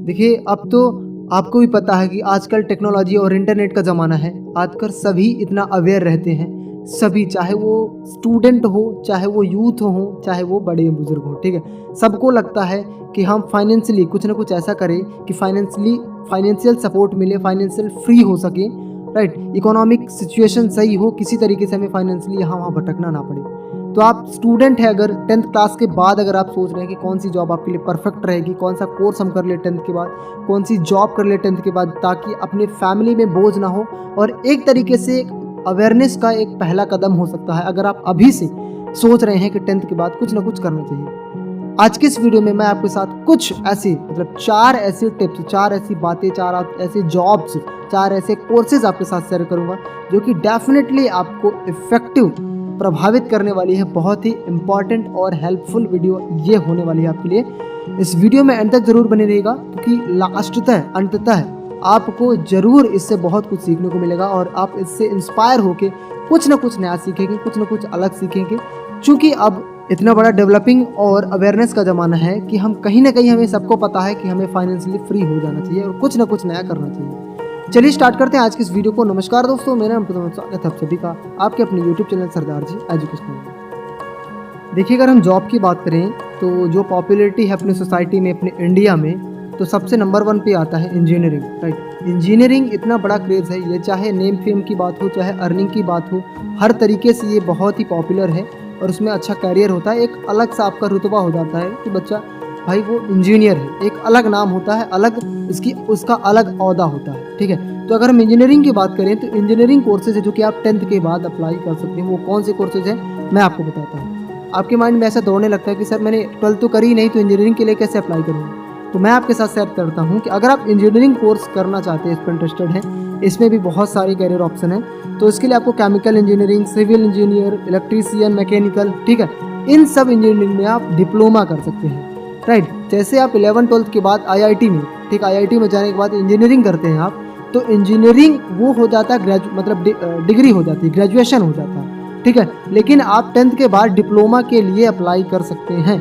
देखिए, अब तो आपको भी पता है कि आजकल टेक्नोलॉजी और इंटरनेट का ज़माना है। आजकल सभी इतना अवेयर रहते हैं, सभी, चाहे वो स्टूडेंट हो, चाहे वो यूथ हो, चाहे वो बड़े बुजुर्ग हो, ठीक है। सबको लगता है कि हम फाइनेंशियली कुछ ना कुछ ऐसा करें कि फाइनेंशियल सपोर्ट मिले, फाइनेंशियल फ्री हो सके, राइट। इकोनॉमिक सिचुएशन सही हो, किसी तरीके से हमें फाइनेंशियली यहाँ वहाँ भटकना ना पड़े। तो आप स्टूडेंट है, अगर 10th क्लास के बाद अगर आप सोच रहे हैं कि कौन सी जॉब आपके लिए परफेक्ट रहेगी, कौन सा कोर्स हम कर ले 10th के बाद, कौन सी जॉब कर ले 10th के बाद, ताकि अपने फैमिली में बोझ ना हो, और एक तरीके से अवेयरनेस का एक पहला कदम हो सकता है अगर आप अभी से सोच रहे हैं कि 10th के बाद कुछ ना कुछ करना चाहिए। आज के इस वीडियो में मैं आपके साथ कुछ ऐसी 4 ऐसी टिप्स, 4 ऐसी बातें, 4 ऐसे जॉब्स, 4 ऐसे कोर्सेज आपके साथ शेयर करूंगा जो कि डेफिनेटली आपको इफेक्टिव प्रभावित करने वाली है। बहुत ही इंपॉर्टेंट और हेल्पफुल वीडियो ये होने वाली है आपके लिए। इस वीडियो में अंत तक जरूर बने रहेगा, क्योंकि अंततः आपको जरूर इससे बहुत कुछ सीखने को मिलेगा और आप इससे इंस्पायर होके कुछ ना कुछ नया सीखेंगे, कुछ ना कुछ अलग सीखेंगे। चूँकि अब इतना बड़ा डेवलपिंग और अवेयरनेस का ज़माना है कि हम कहीं ना कहीं, हमें सबको पता है कि हमें फाइनेंशियली फ्री हो जाना चाहिए और कुछ ना कुछ नया करना चाहिए। चलिए स्टार्ट करते हैं आज की इस वीडियो को। नमस्कार दोस्तों, मेरा नाम स्वागत है आप सभी का आपके अपने YouTube चैनल सरदार जी एजुकेशन में। देखिए, अगर हम जॉब की बात करें तो जो पॉपुलैरिटी है अपनी सोसाइटी में, अपने इंडिया में, तो सबसे नंबर 1 पे आता है इंजीनियरिंग, राइट। इंजीनियरिंग इतना बड़ा क्रेज़ है, ये चाहे नेम फेम की बात हो, चाहे अर्निंग की बात हो, हर तरीके से ये बहुत ही पॉपुलर है और उसमें अच्छा करियर होता है। एक अलग सा आपका रुतबा हो जाता है कि बच्चा भाई वो इंजीनियर है, एक अलग नाम होता है, अलग उसका अलग ओहदा होता है, ठीक है। तो अगर हम इंजीनियरिंग की बात करें तो इंजीनियरिंग कोर्सेज है जो कि आप 10th के बाद अप्लाई कर सकते हैं। वो कौन से कोर्सेज हैं मैं आपको बताता हूँ। आपके माइंड में ऐसा दौड़ने लगता है कि सर मैंने 12th तो करी नहीं, तो इंजीनियरिंग के लिए कैसे अप्लाई करूँगा। तो मैं आपके साथ शेयर करता हूँ कि अगर आप इंजीनियरिंग कोर्स करना चाहते हैं, इस पर इंटरेस्टेड हैं, इसमें भी बहुत सारे कैरियर ऑप्शन हैं। तो इसके लिए आपको chemical engineering, civil engineer, electrician, mechanical, ठीक है, इन सब इंजीनियरिंग में आप डिप्लोमा कर सकते हैं, राइट। जैसे आप 11th-12th के बाद IIT में, ठीक, IIT में जाने के बाद इंजीनियरिंग करते हैं आप, तो इंजीनियरिंग वो हो जाता है डिग्री हो जाती है, ग्रेजुएशन हो जाता है, ठीक है। लेकिन आप 10th के बाद डिप्लोमा के लिए अप्लाई कर सकते हैं,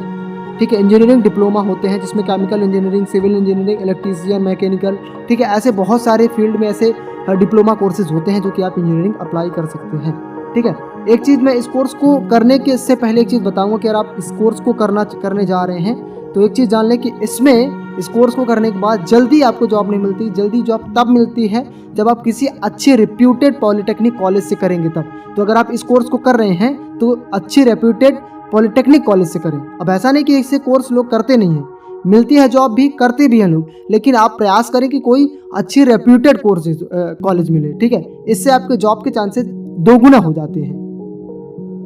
ठीक है। इंजीनियरिंग डिप्लोमा होते हैं जिसमें chemical engineering, civil engineering, electrician, mechanical, ठीक है, ऐसे बहुत सारे फील्ड में ऐसे डिप्लोमा कोर्सेज होते हैं जो कि आप इंजीनियरिंग अप्लाई कर सकते हैं, ठीक है। एक चीज़ मैं इस कोर्स को करने के इससे पहले एक चीज़ बताऊंगा कि अगर आप इस कोर्स को करने जा रहे हैं तो एक चीज़ जान लें कि इस कोर्स को करने के बाद जल्दी आपको जॉब नहीं मिलती। जल्दी जॉब तब मिलती है जब आप किसी अच्छे रिप्यूटेड पॉलिटेक्निक कॉलेज से करेंगे तब। तो अगर आप इस कोर्स को कर रहे हैं तो अच्छे रेप्यूटेड पॉलिटेक्निक कॉलेज से करें। अब ऐसा नहीं कि इससे कोर्स लोग करते नहीं हैं, मिलती है जॉब भी, करते भी हैं लोग, लेकिन आप प्रयास करें कि कोई अच्छी रेप्यूटेड कॉलेज मिले, ठीक है। इससे आपके जॉब के चांसेस 2 गुना हो जाते हैं।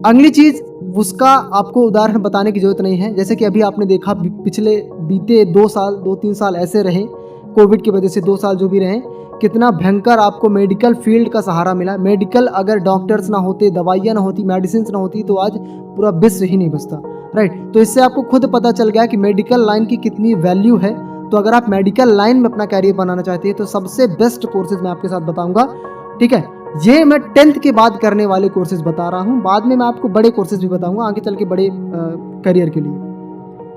अगली चीज़, उसका आपको उदाहरण बताने की जरूरत नहीं है। जैसे कि अभी आपने देखा बीते 2-3 साल ऐसे रहे, कोविड की वजह से 2 साल जो भी रहे, कितना भयंकर आपको मेडिकल फील्ड का सहारा मिला। मेडिकल, अगर डॉक्टर्स ना होते, दवाइयाँ ना होती, मेडिसिन ना होती, तो आज पूरा विश्व ही नहीं बचता, राइट। तो इससे आपको खुद पता चल गया कि मेडिकल लाइन की कितनी वैल्यू है। तो अगर आप मेडिकल लाइन में अपना कैरियर बनाना चाहते हैं तो सबसे बेस्ट कोर्सेज मैं आपके साथ बताऊँगा, ठीक है। ये मैं 10th के बाद करने वाले कोर्सेज बता रहा हूँ, बाद में मैं आपको बड़े कोर्सेज भी बताऊंगा आगे चल के, बड़े करियर के लिए।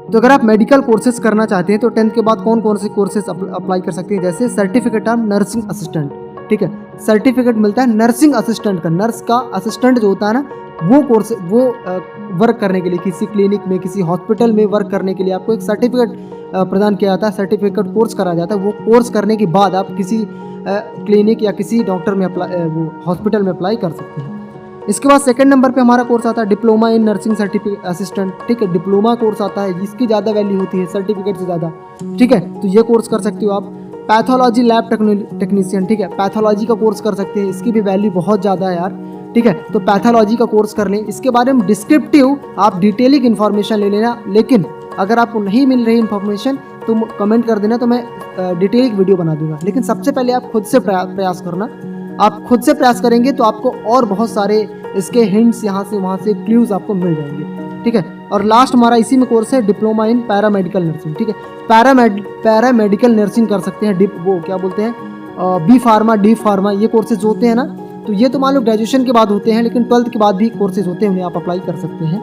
तो अगर आप मेडिकल कोर्सेज करना चाहते हैं तो 10th के बाद कौन कौन से कोर्सेज अप्लाई कर सकते हैं। जैसे सर्टिफिकेट ऑफ नर्सिंग असिस्टेंट, ठीक है, सर्टिफिकेट मिलता है नर्सिंग असिस्टेंट का। नर्स का असिस्टेंट जो होता है ना, वो कोर्स, वो वर्क करने के लिए किसी क्लिनिक में, किसी हॉस्पिटल में वर्क करने के लिए आपको एक सर्टिफिकेट प्रदान किया जाता है, सर्टिफिकेट कोर्स करा जाता है। वो कोर्स करने के बाद आप किसी क्लिनिक या किसी डॉक्टर में वो हॉस्पिटल में अप्लाई कर सकते हैं। इसके बाद सेकंड नंबर पे हमारा कोर्स आता है diploma in nursing certificate assistant, ठीक है। डिप्लोमा कोर्स आता है, जिसकी ज़्यादा वैल्यू होती है सर्टिफिकेट से ज़्यादा, ठीक है। तो ये कोर्स कर सकते हो आप। पैथोलॉजी लैब टेक्नीशियन, ठीक है, पैथोलॉजी का कोर्स कर सकते हैं, इसकी भी वैल्यू बहुत ज़्यादा है यार, ठीक है। तो पैथोलॉजी का कोर्स कर लें। इसके बारे में डिस्क्रिप्टिव आप डिटेलिंग इन्फॉर्मेशन ले लेना, लेकिन अगर आपको नहीं मिल रही इन्फॉर्मेशन तो कमेंट कर देना, तो मैं डिटेलिंग वीडियो बना दूंगा। लेकिन सबसे पहले आप खुद से प्रयास करना। आप खुद से प्रयास करेंगे तो आपको और बहुत सारे इसके हिंट्स, यहाँ से वहाँ से क्लूज आपको मिल जाएंगे, ठीक है। और लास्ट हमारा इसी में कोर्स है डिप्लोमा इन पैरामेडिकल नर्सिंग, ठीक है। पैरामेडिकल नर्सिंग कर सकते हैं, वो क्या बोलते हैं, बी फार्मा, डी फार्मा, ये कोर्सेज होते हैं ना। तो ये तो मान लो ग्रेजुएशन के बाद होते हैं, लेकिन 12th के बाद भी कोर्सेज होते हैं, उन्हें आप अप्लाई कर सकते हैं।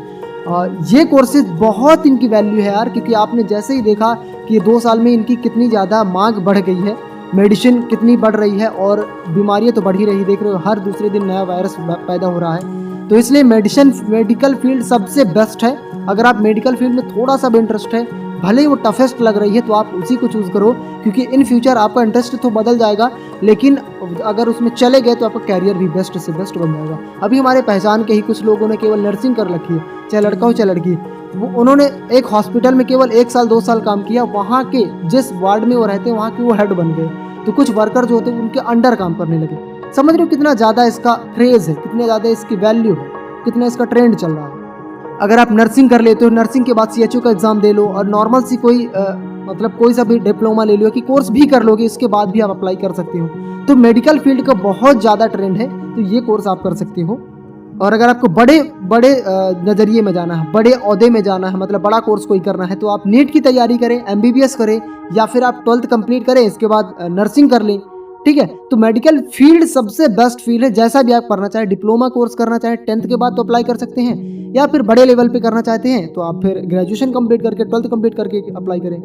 ये कोर्सेज बहुत इनकी वैल्यू है यार, क्योंकि आपने जैसे ही देखा कि 2 साल में इनकी कितनी ज़्यादा मांग बढ़ गई है, मेडिसिन कितनी बढ़ रही है और बीमारियाँ तो बढ़ ही रही, देख रहे हो हर दूसरे दिन नया वायरस पैदा हो रहा है। तो इसलिए मेडिकल फील्ड सबसे बेस्ट है। अगर आप मेडिकल फील्ड में थोड़ा सा भी इंटरेस्ट है, भले ही वो टफेस्ट लग रही है, तो आप उसी को चूज़ करो, क्योंकि इन फ्यूचर आपका इंटरेस्ट तो बदल जाएगा, लेकिन अगर उसमें चले गए तो आपका कैरियर भी बेस्ट से बेस्ट बन जाएगा। अभी हमारे पहचान के ही कुछ लोगों ने केवल नर्सिंग कर रखी है, चाहे लड़का हो चाहे लड़की, उन्होंने एक हॉस्पिटल में केवल 1 साल 2 साल काम किया, वहाँ के जिस वार्ड में वो रहते हैं वहाँ के वो हेड बन गए। तो कुछ वर्कर जो होते हैं उनके अंडर काम करने लगे। समझ रहे हो कितना ज़्यादा इसका क्रेज़ है, कितने ज़्यादा इसकी वैल्यू है, कितना इसका ट्रेंड चल रहा है। अगर आप नर्सिंग कर लेते हो, नर्सिंग के बाद CHO का एग्ज़ाम दे लो और नॉर्मल सी कोई मतलब कोई सा भी डिप्लोमा ले लो कि कोर्स भी कर लोगे, इसके बाद भी आप अप्लाई कर सकते हो। तो मेडिकल फील्ड का बहुत ज़्यादा ट्रेंड है, तो ये कोर्स आप कर सकते हो। और अगर आपको बड़े नज़रिए में जाना है, बड़े ओहदे में जाना है, मतलब बड़ा कोर्स कोई करना है, तो आप नीट की तैयारी करें, MBBS करें, या फिर आप 12th कंप्लीट करें, इसके बाद नर्सिंग कर लें। ठीक है, तो मेडिकल फील्ड सबसे बेस्ट फील्ड है। जैसा भी आप करना चाहें, डिप्लोमा कोर्स करना चाहें 10th के बाद तो अप्लाई कर सकते हैं, या फिर बड़े लेवल पे करना चाहते हैं तो आप फिर ग्रेजुएशन कंप्लीट करके 12th कंप्लीट करके अप्लाई करें।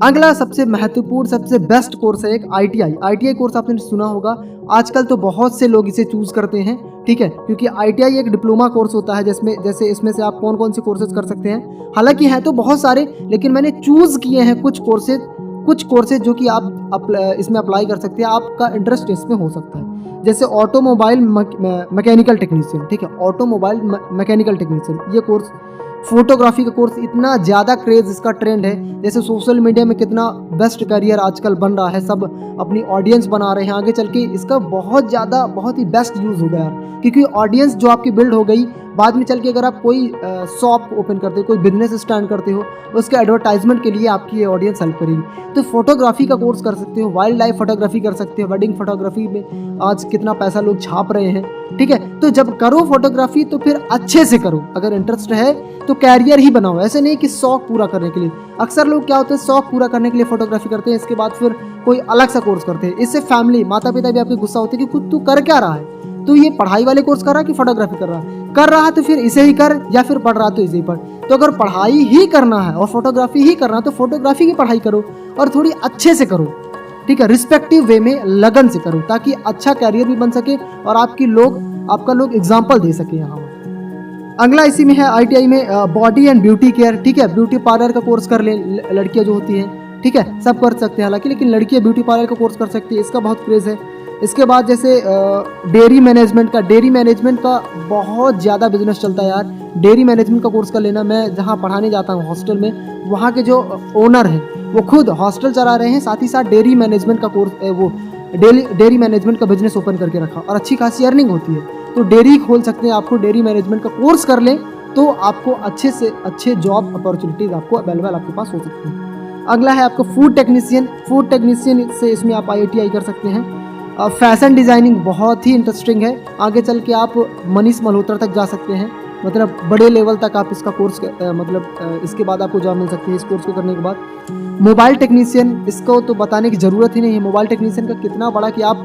अगला सबसे महत्वपूर्ण सबसे बेस्ट कोर्स है एक ITI कोर्स, आपने सुना होगा। आजकल तो बहुत से लोग इसे चूज़ करते हैं, ठीक है, क्योंकि ITI एक डिप्लोमा कोर्स होता है, जिसमें जैसे इसमें से आप कौन कौन से कोर्सेज कर सकते हैं। हालांकि हैं तो बहुत सारे, लेकिन मैंने चूज़ किए हैं कुछ कोर्सेज जो कि आप इसमें अप्लाई कर सकते हैं, आपका इंटरेस्ट इसमें हो सकता है। जैसे ऑटोमोबाइल मैकेनिकल टेक्नीशियन, ठीक है, ऑटोमोबाइल मैकेनिकल टेक्नीशियन ये कोर्स। फोटोग्राफी का कोर्स, इतना ज़्यादा क्रेज़ इसका ट्रेंड है, जैसे सोशल मीडिया में कितना बेस्ट करियर आजकल बन रहा है, सब अपनी ऑडियंस बना रहे हैं, आगे चल के इसका बहुत ही बेस्ट यूज़ होगा यार, क्योंकि ऑडियंस जो आपकी बिल्ड हो गई, बाद में चल के अगर आप कोई शॉप ओपन करते हो, कोई बिजनेस स्टार्ट करते हो, उसके एडवर्टाइजमेंट के लिए आपकी ये ऑडियंस हेल्प करेगी। तो फोटोग्राफी का कोर्स कर सकते हो, वाइल्ड लाइफ फोटोग्राफी कर सकते हो, वेडिंग फोटोग्राफी में आज कितना पैसा लोग छाप रहे हैं, ठीक है। तो जब करो फोटोग्राफी तो फिर अच्छे से करो, अगर इंटरेस्ट है तो कैरियर ही बनाओ, ऐसे नहीं कि शौक पूरा करने के लिए। अक्सर लोग क्या होते हैं, शौक पूरा करने के लिए फोटोग्राफी करते हैं, इसके बाद फिर कोई अलग सा कोर्स करते हैं। इससे फैमिली, माता पिता भी आपके गुस्सा होते हैं कि खुद तू कर क्या रहा है, तो ये पढ़ाई वाले कोर्स कर रहा है कि फोटोग्राफी कर रहा है तो फिर इसे ही कर, या फिर पढ़ रहा तो इसे ही पढ़। तो अगर पढ़ाई ही करना है और फोटोग्राफी ही करना है तो फोटोग्राफी की पढ़ाई करो, और थोड़ी अच्छे से करो, ठीक है, रिस्पेक्टिव वे में लगन से करो, ताकि अच्छा कैरियर भी बन सके और आपका लोग एग्जाम्पल दे सके यहाँ। अगला इसी में है ITI में बॉडी एंड ब्यूटी केयर, ठीक है, ब्यूटी पार्लर का कोर्स कर ले, लड़कियाँ जो होती हैं, ठीक है, सब कर सकते हैं हालांकि, लेकिन लड़कियाँ ब्यूटी पार्लर का कोर्स कर सकती है, इसका बहुत क्रेज़ है। इसके बाद जैसे डेयरी मैनेजमेंट का बहुत ज़्यादा बिजनेस चलता है यार, डेयरी मैनेजमेंट का कोर्स कर लेना। मैं जहाँ पढ़ाने जाता हूँ हॉस्टल में, वहाँ के जो ओनर हैं वो खुद हॉस्टल चला रहे हैं, साथ ही साथ डेयरी मैनेजमेंट का कोर्स डेयरी मैनेजमेंट का बिजनेस ओपन करके रखा, और अच्छी खासी अर्निंग होती है। तो डेयरी खोल सकते हैं, आपको डेयरी मैनेजमेंट का कोर्स कर लें तो आपको अच्छे से अच्छे जॉब अपॉर्चुनिटीज़ आपको अवेलेबल आपके पास हो सकती हैं। अगला है आपको फूड टेक्नीशियन से इसमें आप ITI कर सकते हैं। फैशन डिज़ाइनिंग बहुत ही इंटरेस्टिंग है, आगे चल के आप मनीष मल्होत्रा तक जा सकते हैं, मतलब बड़े लेवल तक आप इसका कोर्स इसके बाद आपको जॉब मिल सकती है इस कोर्स को करने के बाद। मोबाइल टेक्नीशियन, इसको तो बताने की ज़रूरत ही नहीं है, मोबाइल टेक्नीशियन का कितना बड़ा कि आप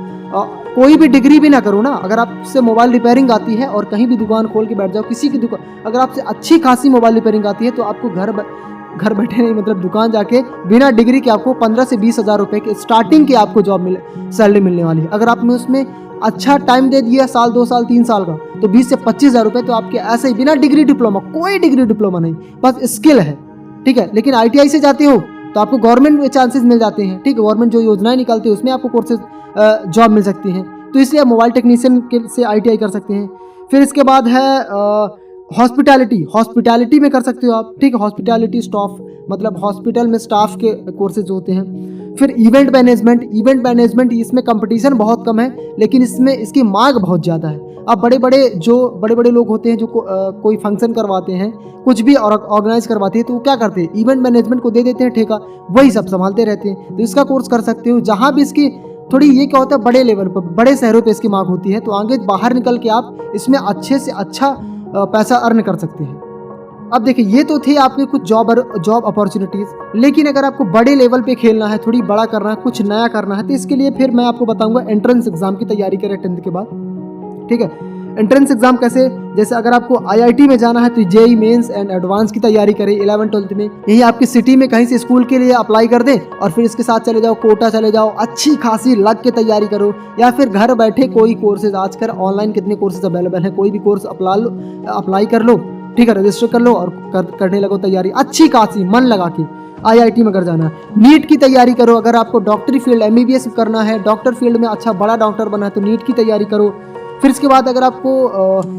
कोई भी डिग्री भी ना करो ना, अगर आपसे मोबाइल रिपेयरिंग आती है और कहीं भी दुकान खोल के बैठ जाओ, किसी की दुकान, अगर आपसे अच्छी खासी मोबाइल रिपेयरिंग आती है तो आपको घर बैठे नहीं, मतलब दुकान जाके बिना डिग्री के आपको 15 से 20 हज़ार रुपये के स्टार्टिंग की आपको सैलरी मिलने वाली है। अगर आपने उसमें अच्छा टाइम दे दिया, साल 2 साल 3 साल का, तो 20 से 25 हज़ार रुपये तो आपके ऐसे ही बिना डिग्री डिप्लोमा, कोई डिग्री डिप्लोमा नहीं, बस स्किल है, ठीक है। लेकिन ITI से जाते हो तो आपको गवर्नमेंट में चांसेस मिल जाते हैं, ठीक है, गवर्नमेंट जो योजनाएं निकालती है उसमें आपको कोर्सेज जॉब मिल सकती हैं, तो इसलिए आप मोबाइल टेक्नीशियन से ITI कर सकते हैं। फिर इसके बाद है हॉस्पिटैलिटी में कर सकते हो आप, ठीक है, हॉस्पिटैलिटी स्टाफ, मतलब हॉस्पिटल में स्टाफ के कोर्सेज होते हैं। फिर इवेंट मैनेजमेंट, इसमें कंपटीशन बहुत कम है, लेकिन इसमें इसकी मांग बहुत ज़्यादा है। अब बड़े बड़े लोग होते हैं जो कोई फंक्शन करवाते हैं, कुछ भी ऑर्गेनाइज करवाते हैं, तो वो क्या करते हैं, इवेंट मैनेजमेंट को दे देते हैं ठेका, वही सब संभालते रहते हैं। तो इसका कोर्स कर सकते हो, जहाँ भी इसकी थोड़ी ये क्या होता है, बड़े लेवल पर, बड़े शहरों पे इसकी मांग होती है, तो आगे बाहर निकल के आप इसमें अच्छे से अच्छा पैसा अर्न कर सकते हैं। अब देखिए, ये तो थे आपके कुछ जॉब अपॉर्चुनिटीज़, लेकिन अगर आपको बड़े लेवल पे खेलना है, थोड़ी बड़ा करना है, कुछ नया करना है, तो इसके लिए फिर मैं आपको बताऊंगा एंट्रेंस एग्जाम की तैयारी करें 10th के बाद, ठीक है। एंट्रेंस एग्जाम कैसे, जैसे अगर आपको आईआईटी में जाना है तो जेई मेंस एंड एडवांस की तैयारी करें 11-12 में, यही आपकी सिटी में कहीं से स्कूल के लिए अप्लाई कर दें और फिर इसके साथ चले जाओ कोटा चले जाओ, अच्छी खासी लग के तैयारी करो, या फिर घर बैठे कोई कोर्सेज आजकल ऑनलाइन कितने कोर्सेज अवेलेबल हैं, कोई भी कोर्स अप्लाई कर लो, ठीक है, रजिस्टर कर लो और करने लगो तैयारी अच्छी खासी मन लगा के। आईआईटी में अगर जाना है, नीट की तैयारी करो, अगर आपको डॉक्टरी फील्ड एमबीबीएस करना है, डॉक्टर फील्ड में अच्छा बड़ा डॉक्टर बना है तो नीट की तैयारी करो। फिर इसके बाद अगर आपको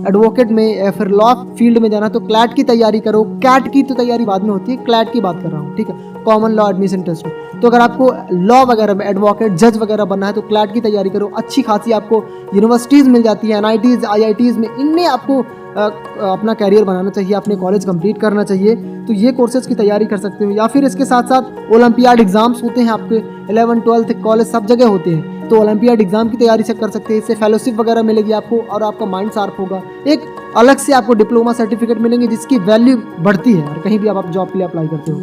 एडवोकेट में या फिर लॉ फील्ड में जाना है तो क्लैट की तैयारी करो। कैट की तो तैयारी बाद में होती है, क्लैट की बात कर रहा हूँ, ठीक है, कॉमन लॉ एडमिशन टेस्ट। तो अगर आपको लॉ वगैरह में एडवोकेट जज वगैरह बनना है तो क्लैट की तैयारी करो। अच्छी खासी आपको यूनिवर्सिटीज़ मिल जाती है, एनआईटीज़ आईआईटीज़ में, इनमें आपको अपना कैरियर बनाना चाहिए, अपने कॉलेज कंप्लीट करना चाहिए, तो ये कोर्सेज की तैयारी कर सकते हो। या फिर इसके साथ साथ ओलंपियाड एग्जाम्स होते हैं आपके 11-12 कॉलेज सब जगह होते हैं, तो ओलंपियाड एग्जाम की तैयारी से कर सकते हैं, इससे फेलोशिप वगैरह मिलेगी आपको और आपका माइंड शार्प होगा। एक अलग से आपको डिप्लोमा सर्टिफिकेट मिलेंगे जिसकी वैल्यू बढ़ती है और कहीं भी आप जॉब के लिए अप्लाई करते हो।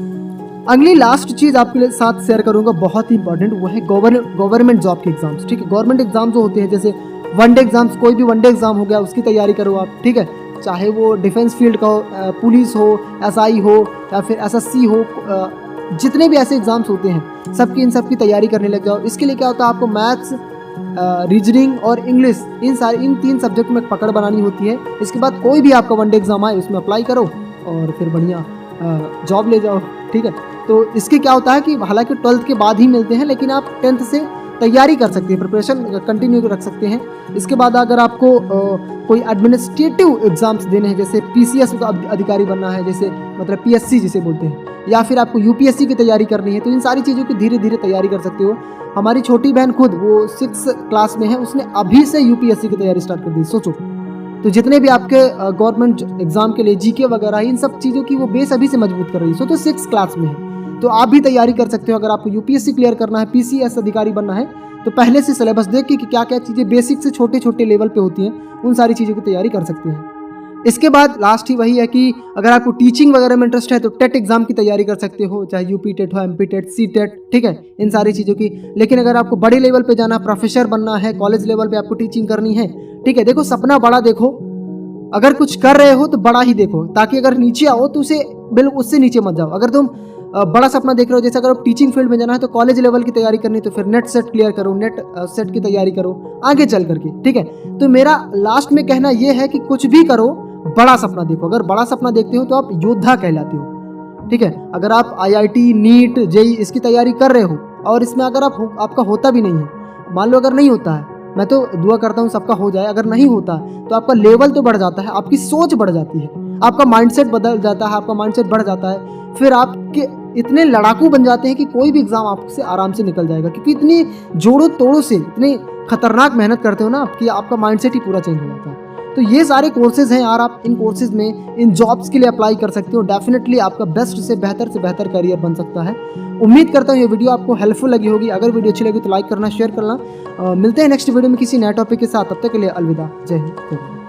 अगली लास्ट चीज़ आपके साथ शेयर करूंगा, बहुत ही इंपॉर्टेंट, वो है गवर्नमेंट जॉब के एग्जाम्स, ठीक है। गवर्नमेंट एग्जाम जो होते हैं जैसे वनडे एग्जाम्स, कोई भी वनडे एग्जाम हो गया उसकी तैयारी करो आप, ठीक है, चाहे वो डिफेंस फील्ड का हो, पुलिस हो, एसआई हो या फिर एसएससी हो, जितने भी ऐसे एग्जाम्स होते हैं इन सब की तैयारी करने लग जाओ। इसके लिए क्या होता है, आपको मैथ्स, रीजनिंग और इंग्लिश, इन 3 सब्जेक्ट में पकड़ बनानी होती है। इसके बाद कोई भी आपका वनडे एग्जाम आए उसमें अप्लाई करो और फिर बढ़िया जॉब ले जाओ, ठीक है। तो इसके क्या होता है कि हालांकि 12th के बाद ही मिलते हैं, लेकिन आप 10th से तैयारी कर सकते हैं, प्रिपरेशन कंटिन्यू रख सकते हैं। इसके बाद अगर आपको कोई एडमिनिस्ट्रेटिव एग्जाम्स देने हैं, जैसे पीसीएस का अधिकारी बनना है, जैसे मतलब पीएससी जिसे बोलते हैं, या फिर आपको यूपीएससी की तैयारी करनी है, तो इन सारी चीज़ों की धीरे धीरे तैयारी कर सकते हो। हमारी छोटी बहन खुद वो 6th क्लास में है, उसने अभी से यूपीएससी की तैयारी स्टार्ट कर दी, सोचो। तो जितने भी आपके गवर्नमेंट एग्जाम के लिए जीके वगैरह इन सब चीज़ों की वो बेस अभी से मजबूत कर रही है, सोचो 6th क्लास में है, तो आप भी तैयारी कर सकते हो। अगर आपको यूपीएससी क्लियर करना है, पीसीएस अधिकारी बनना है, तो पहले से सिलेबस देख के कि क्या क्या चीज़ें बेसिक से छोटे छोटे लेवल पे होती हैं, उन सारी चीज़ों की तैयारी कर सकते हैं। इसके बाद लास्ट ही वही है कि अगर आपको टीचिंग वगैरह में इंटरेस्ट है तो टेट एग्जाम की तैयारी कर सकते हो, चाहे यूपी टेट हो, एमपी टेट, सी टेट, ठीक है, इन सारी चीज़ों की। लेकिन अगर आपको बड़े लेवल पे जाना, प्रोफेसर बनना है, कॉलेज लेवल पे आपको टीचिंग करनी है, ठीक है, देखो सपना बड़ा देखो, अगर कुछ कर रहे हो तो बड़ा ही देखो, ताकि अगर नीचे आओ तो उसे बिल्कुल उससे नीचे मत जाओ। अगर तुम बड़ा सपना देख रहे हो, जैसे अगर आप टीचिंग फील्ड में जाना है तो कॉलेज लेवल की तैयारी करनी, तो फिर नेट सेट क्लियर करो, नेट सेट की तैयारी करो आगे चल करके, ठीक है। तो मेरा लास्ट में कहना यह है कि कुछ भी करो, बड़ा सपना देखो। अगर बड़ा सपना देखते हो तो आप योद्धा कहलाते हो, ठीक है। अगर आप आईआईटी, नीट, जेई इसकी तैयारी कर रहे हो और इसमें अगर आपका होता भी नहीं है, मान लो अगर नहीं होता है, मैं तो दुआ करता हूँ सबका हो जाए, अगर नहीं होता तो आपका लेवल तो बढ़ जाता है, आपकी सोच बढ़ जाती है, आपका माइंडसेट बदल जाता है, आपका माइंडसेट बढ़ जाता है, फिर आपके इतने लड़ाकू बन जाते हैं कि कोई भी एग्जाम आपसे आराम से निकल जाएगा, क्योंकि इतनी जोड़ों तोड़ों से इतनी खतरनाक मेहनत करते हो ना आपकी, आपका माइंडसेट ही पूरा चेंज हो जाता है। तो ये सारे कोर्सेज हैं यार, आप इन कोर्सेज में इन जॉब्स के लिए अप्लाई कर सकते हो, डेफिनेटली आपका बेस्ट से बेहतर करियर बन सकता है। उम्मीद करता हूँ ये वीडियो आपको हेल्पफुल लगी होगी। अगर वीडियो अच्छी लगी तो लाइक करना, शेयर करना। मिलते हैं नेक्स्ट वीडियो में किसी नए टॉपिक के साथ, तब तक के लिए अलविदा, जय हिंद।